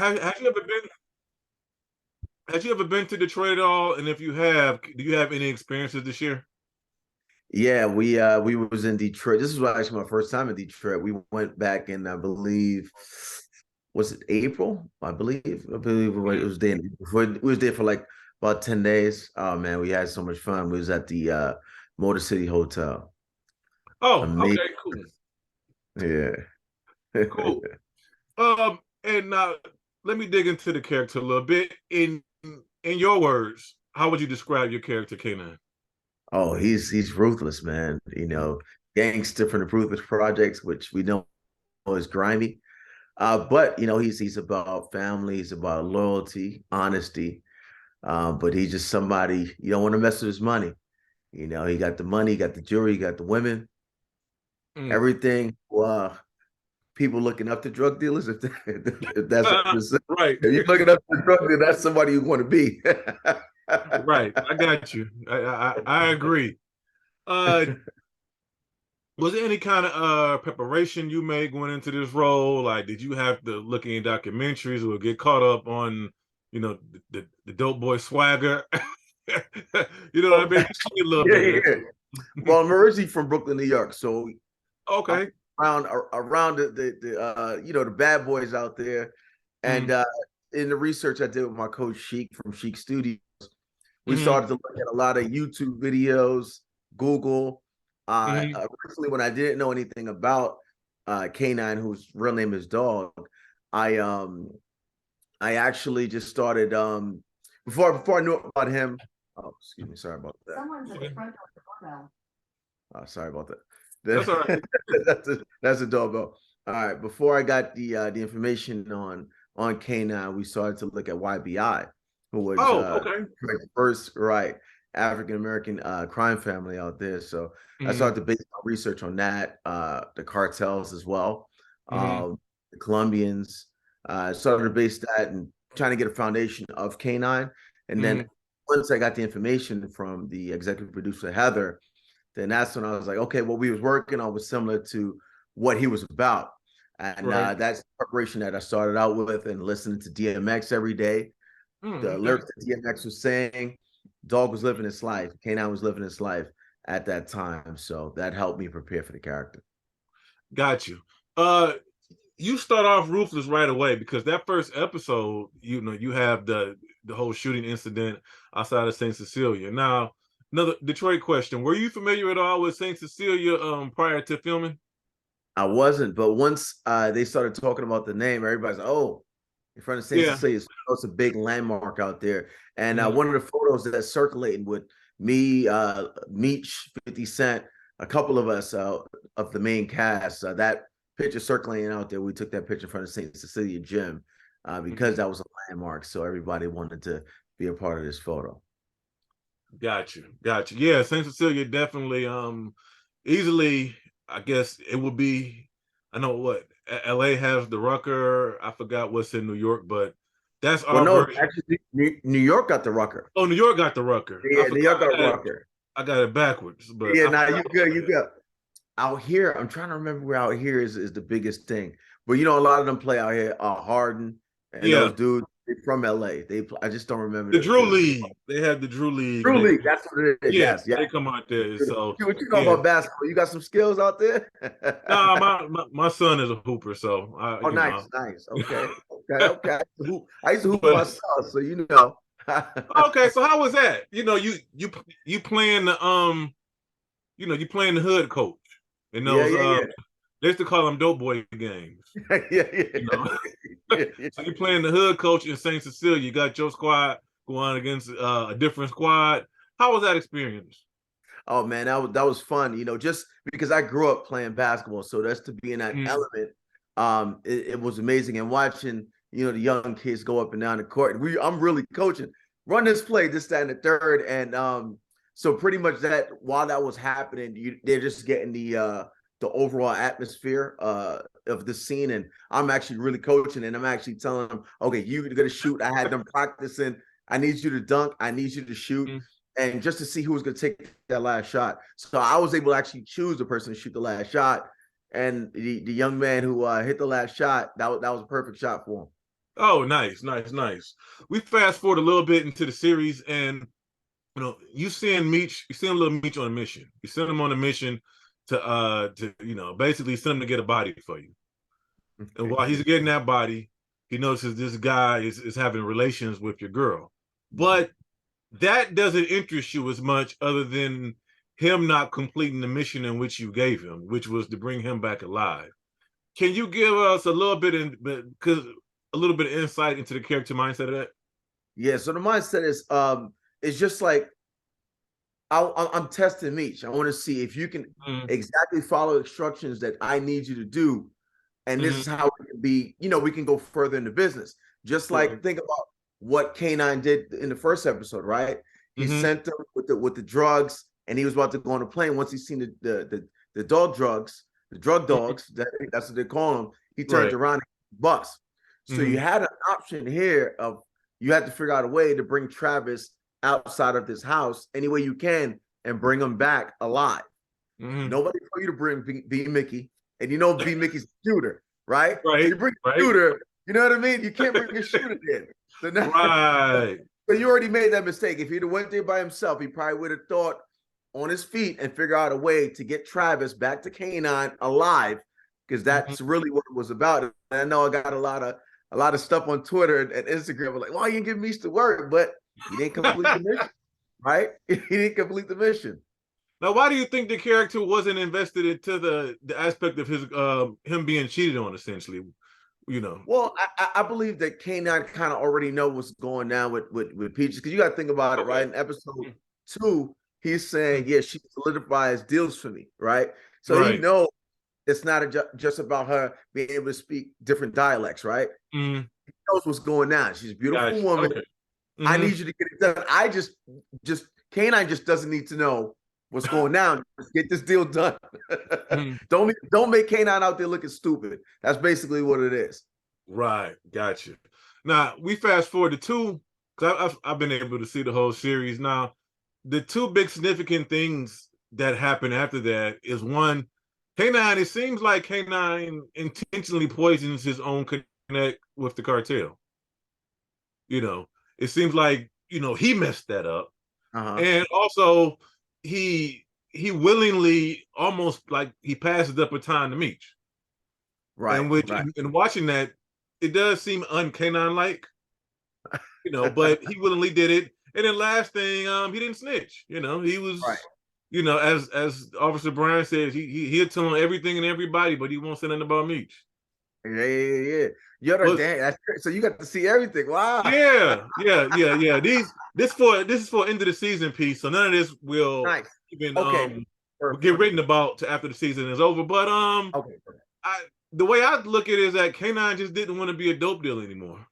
have you ever been? Had you ever been to Detroit at all? And if you have, do you have any experiences this year? Yeah, we was in Detroit. This was actually my first time in Detroit. We went back in, I believe, was it April? I believe it Mhm. was there. We was there for like about 10 days. Oh man, we had so much fun. We was at the Motor City Hotel. Oh, Amazing. okay, cool, Yeah. cool. And now let me dig into the character a little bit. In your words, how would you describe your character, K-9? Oh, he's ruthless, man. Gangster from the Ruthless Projects, which we know is grimy. But he's about family, he's about loyalty, honesty. But he's just somebody you don't want to mess with his money. He got the money, he got the jewelry, he got the women, Mm. everything. People looking up to drug dealers, if that's what you're saying. Right, If you're looking up to drug dealers, that's somebody you want to be. right. I got you. I agree. Uh, was there any kind of preparation you made going into this role? Like, did you have to look in documentaries or get caught up on, the dope boy swagger? You know what I Oh, mean? Tell me a little yeah, bit. yeah. Well, I'm originally from Brooklyn, New York, so I'm Okay. around the bad boys out there, and Mm-hmm. in the research I did with my coach Sheik from Sheik Studios, we Mm-hmm. started to look at a lot of YouTube videos, Google. Mm-hmm. Originally, when I didn't know anything about K-9, whose real name is Dog, I um I actually just started before I knew about him. Oh, excuse me, sorry about that. Someone's at the front door. Sorry about That's all right. that. That's a doorbell. All right. Before I got the information on K-9, we started to look at YBI, who was Oh, okay. the first right African American crime family out there. So I Mm-hmm. started to base my research on that, the cartels as well, Mm-hmm. the Colombians. Started to base that and trying to get a foundation of K-9, and then Mm-hmm. once I got the information from the executive producer Heather, then that's when I was like, okay, what we was working on was similar to what he was about. And Right. that's the preparation that I started out with and listening to DMX every day. Mm, The okay. lyrics that DMX was saying, Dog was living his life. K-9 was living his life at that time. So that helped me prepare for the character. Got you. Uh, you start off ruthless right away because that first episode, you have the whole shooting incident outside of Saint Cecilia. Now, another Detroit question: were you familiar at all with Saint Cecilia prior to filming? I wasn't, but once they started talking about the name, everybody's like, oh, in front of St. Yeah. Cecilia, it's a big landmark out there. And Mhm. one of the photos that's circulating with me, Meech, 50 Cent, a couple of us of the main cast, that picture circulating out there, we took that picture in front of St. Cecilia Gym because Mhm. that was a landmark. So everybody wanted to be a part of this photo. Got you. Got you. Yeah, Saint Cecilia definitely easily, I guess it would be. I know what LA has the Rucker. I forgot what's in New York, but that's Well, our no, version. actually, New York got the Rucker. Oh, New York got the Rucker. I Yeah, New forgot. York got Rucker. I got it backwards, but Yeah, I now forgot you good, about you that. good. Out here, I'm trying to remember where out here is the biggest thing. But a lot of them play out here. Harden and Yeah, those dudes they from LA. I just don't the remember Drew League. They have the Drew League, and Drew League. That's what it is. yeah, Yes, yeah. they come out there. So What you know yeah. about basketball? You got some skills out there. Nah, my son is a hooper, so I Oh, you nice, know. nice. Okay. I used to hoop But myself, so you know. okay, so how was that? You playing the you playing the hood coach in Yeah, those yeah, they used to call them dope boy games, yeah, yeah, you know. yeah, So you yeah. playing the hood coach in Saint Cecilia. You got your squad going against a different squad. How was that experience? Oh man, that was fun. Just because I grew up playing basketball, so that's to be in that Mm, element. It was amazing, and watching the young kids go up and down the court. I'm really coaching, run this play, this, that, and the third, and so pretty much that while that was happening, they're just getting the overall atmosphere of the scene, and I'm actually really coaching, and I'm actually telling them, okay, you're gonna shoot. I had them practicing. I need you to dunk. I need you to shoot mm. and just to see who was going to take that last shot. So I was able to actually choose the person to shoot the last shot. And the young man who hit the last shot, that was a perfect shot for him. Oh, nice, nice, nice. We fast forward a little bit into the series, and you send little Meech on a mission. You send him on a mission to basically send him to get a body for you. And while he's getting that body, he notices this guy is having relations with your girl. But that doesn't interest you as much, other than him not completing the mission in which you gave him, which was to bring him back alive. Can you give us a little bit a little bit of insight into the character mindset of that? Yeah, so the mindset is it's just like I'm testing Meech. I want to see if you can Mm-hmm. exactly follow instructions that I need you to do, and this Mm-hmm. is how it can be. We can go further in the business. Just Right. like think about what K-9 did in the first episode, right? He Mm-hmm. sent them with the drugs, and he was about to go on a plane. Once he seen the dog drugs, the drug Mm-hmm. dogs, that's what they call them. He turned Right. around and bucks. So you Mm-hmm. had an option here of you had to figure out a way to bring Travis outside of this house any way you can and bring him back alive. Mm-hmm. Nobody told you to bring B Mickey, and B Mickey's a shooter, right? So Right. you bring a Right. shooter, you know what I mean? You can't bring a shooter in. So now, Right. so you already made that mistake. If he'd have went there by himself, he probably would have thought on his feet and figure out a way to get Travis back to K-9 alive, because Mm-hmm. that's really what it was about. And I know I got a lot of stuff on Twitter and Instagram like, why you didn't give me to work? But he didn't complete the mission, right? He didn't complete the mission. Now, why do you think the character wasn't invested into the aspect of his him being cheated on, essentially? You know. Well, I believe that K-9 kind of already know what's going down with Peaches, because you got to think about it, right? Okay. In episode 2, he's saying, "Yeah, she solidifies deals for me," right? So he Right. knows it's not just about her being able to speak different dialects, right? Mm-hmm. He knows what's going down. She's a beautiful Gotcha. woman. Okay. I Mm-hmm. need you to get it done. Just K-9 just doesn't need to know what's going down. Just get this deal done. Mm-hmm. Don't make K-9 out there looking stupid. That's basically what it is. Right. Gotcha. Now we fast forward to two, because I've been able to see the whole series. Now, the two big significant things that happen after that is one, K9. It seems like K9 intentionally poisons his own connect with the cartel. You know, it seems like he messed that up, Uh-huh. and also he willingly, almost like he passes the baton to Meech, Right, and which right. in watching that, it does seem uncanine like, but he willingly did it. And then last thing, he didn't snitch. He Right. was, as Officer Brian says, he'll tell on everything and everybody, but he won't say nothing about Meech. Yeah. You're the But dang. That's great. So you got to see everything. Wow. yeah. This is for end of the season piece, so none of this will Nice. even Okay. get Perfect. written about to after the season is over. But Okay. I the way I look at it is that K9 just didn't want to be a dope dealer anymore.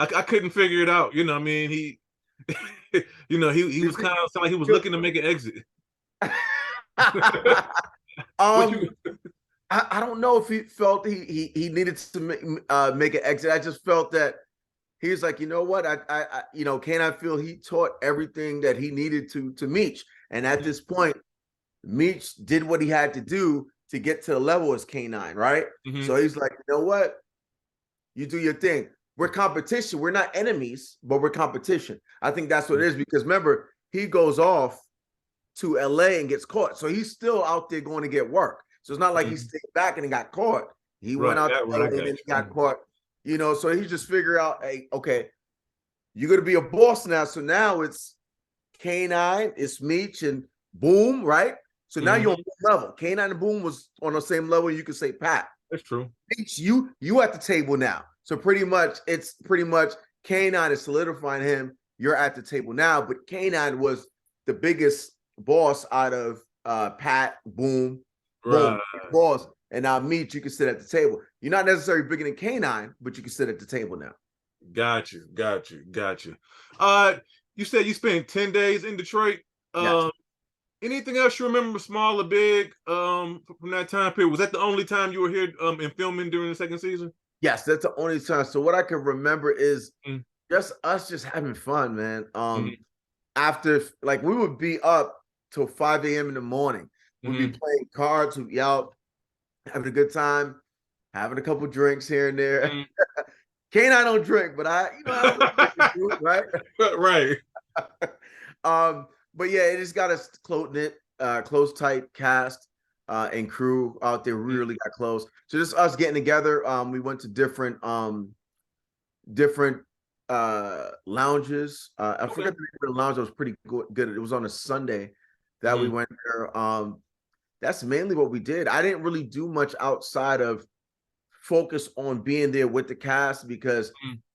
I couldn't figure it out. I mean, he he was kind of sound like he was looking to make an exit. What um, you I don't know if he felt he needed to make an exit. I just felt that he was like, you know what, can I feel he taught everything that he needed to Meech, and at this point, Meech did what he had to do to get to the level as K-9, right? mm-hmm. So he's like, you know what, you do your thing. We're competition. We're not enemies, but we're competition. I think that's what it is, because remember, he goes off to LA and gets caught. So he's still out there going to get work. So it's not like he Mm-hmm. stayed back and he got caught. He went Right, out to right, I LA and got then he got you. caught. So he just figured out, hey, okay, you're gonna be a boss now. So now it's K-9, it's Meech and Boom, right? So now Mm-hmm. you're on one level. K-9 and Boom was on the same level. You could say Pat. That's true. Meech, you at the table now. So it's pretty much K-9 is solidifying him. You're at the table now, but K-9 was the biggest boss out of Pat, Boom, Right. boss. And now Meech, you can sit at the table. You're not necessarily bigger than K-9, but you can sit at the table now. Got you. You said you spent 10 days in Detroit. Yes. Anything else you remember, small or big, from that time period? Was that the only time you were here in filming during the second season? Yes, that's the only time. So what I can remember is Mm-hmm. just us just having fun, man. Mm-hmm. After, like, we would be up till 5 a.m. in the morning. We'd be Mm-hmm. playing cards, we'd be out having a good time, having a couple drinks here and there. Mm-hmm. K-9 don't drink, but I right? Right. But yeah, it just got us close tight cast and crew out there. We really got close. So just us getting together. We went to different lounges. I forget the name of the lounge. That was pretty good. It was on a Sunday that we went there. That's mainly what we did. I didn't really do much outside of focus on being there with the cast because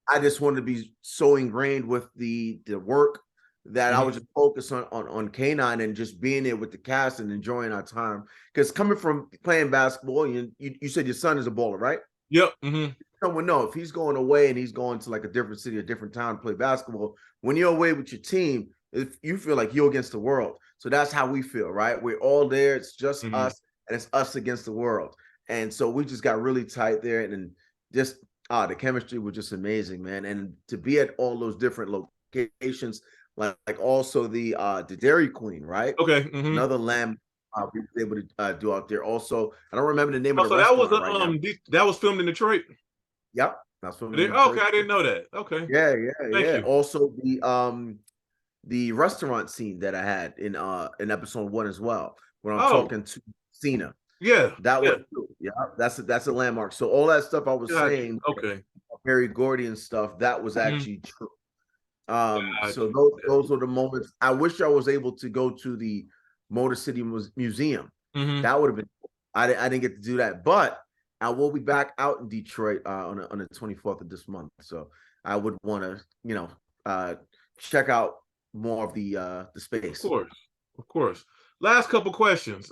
I just wanted to be so ingrained with the work that I was just focused on K-9 and just being there with the cast and enjoying our time. Because coming from playing basketball, you said your son is a baller, right? Yep. Someone know if he's going away and he's going to like a different city, a different town to play basketball, when you're away with your team, if you feel like you're against the world. So that's how we feel, right? We're all there. It's just us, and it's us against the world. And so we just got really tight there, and just the chemistry was just amazing, man. And to be at all those different locations, like also the Dairy Queen, right? Okay. Another lamb we were able to do out there. Also, I don't remember the name of the So that was restaurant right now. that was filmed in Detroit. Yep, that's what. Okay, I didn't know that. Okay. Yeah. Thank you. Also, the restaurant scene that I had in episode 1 as well, when I'm talking to Cena. Yeah, that was that's a landmark. So all that stuff I was saying, Barry Gordy and stuff, that was actually true. So those are the moments. I wish I was able to go to the Motor City Museum. That would have been cool. I didn't get to do that, but I will be back out in Detroit on the 24th of this month. So I would want to check out more of the space. Of course. Last couple questions.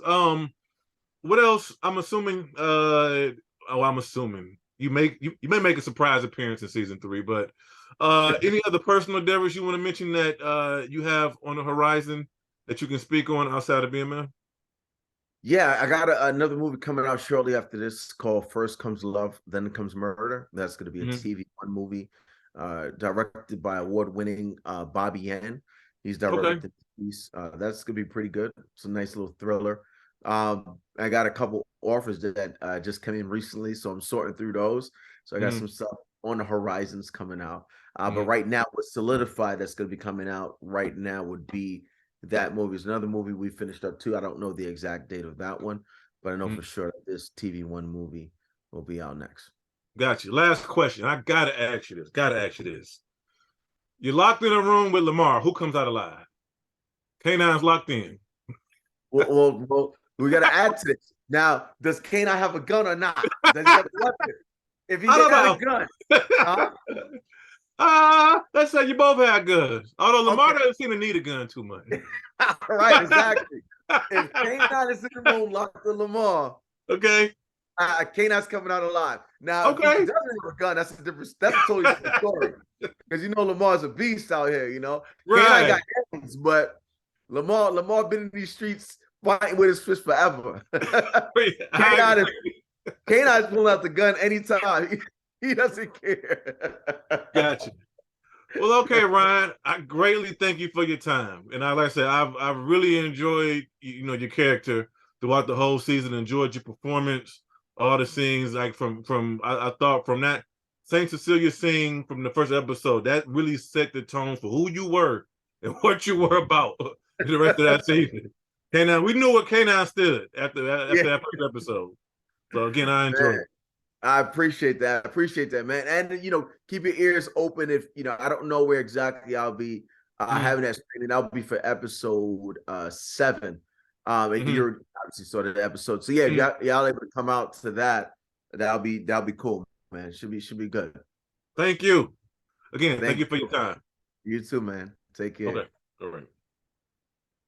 What else? I'm assuming. I'm assuming you may make a surprise appearance in season 3. But any other personal endeavors you want to mention that you have on the horizon that you can speak on outside of BMF? Yeah, I got another movie coming out shortly after this called First Comes Love, Then Comes Murder. That's going to be a TV One movie, directed by award-winning Bobby Yan. He's directed the piece. That's going to be pretty good. It's a nice little thriller. I got a couple offers that just came in recently, so I'm sorting through those. So I got some stuff on the horizons coming out. But right now, what's solidified that's going to be coming out right now would be that movie. Is another movie we finished up too. I don't know the exact date of that one, but I know for sure that this TV One movie will be out next. Got you. Last question. I gotta ask you this. You're locked in a room with Lamar. Who comes out alive? K-9's locked in. Well, we got to add to this. Now, does K-9 have a gun or not? Does he have a weapon? If he got a gun, let's say you both have guns. Although Lamar doesn't seem to need a gun too much. Right, exactly. If K-9 is in the room locked with Lamar, K-9's coming out alive. Now, if he doesn't have a gun, that's a totally different story. Because Lamar's a beast out here. K-9 got hands, but Lamar been in these streets fighting with his fist forever. K-9's pulling out the gun anytime. He doesn't care. Gotcha. Well, okay, Ryan. I greatly thank you for your time, and like I said, I've really enjoyed your character throughout the whole season. Enjoyed your performance, all the scenes. Like I thought from that Saint Cecilia scene from the first episode, that really set the tone for who you were and what you were about in the rest of that season. K-9, we knew what K-9 stood after that first episode. So again, I enjoyed it. I appreciate that, man. And keep your ears open if I don't know where exactly I'll be having that screening. That'll be for episode 7. And you're obviously saw the episode. So yeah, y'all able to come out to that. That'll be cool, man. Should be good. Thank you. Again, thank you for your time. You too, man. Take care. Okay. All right.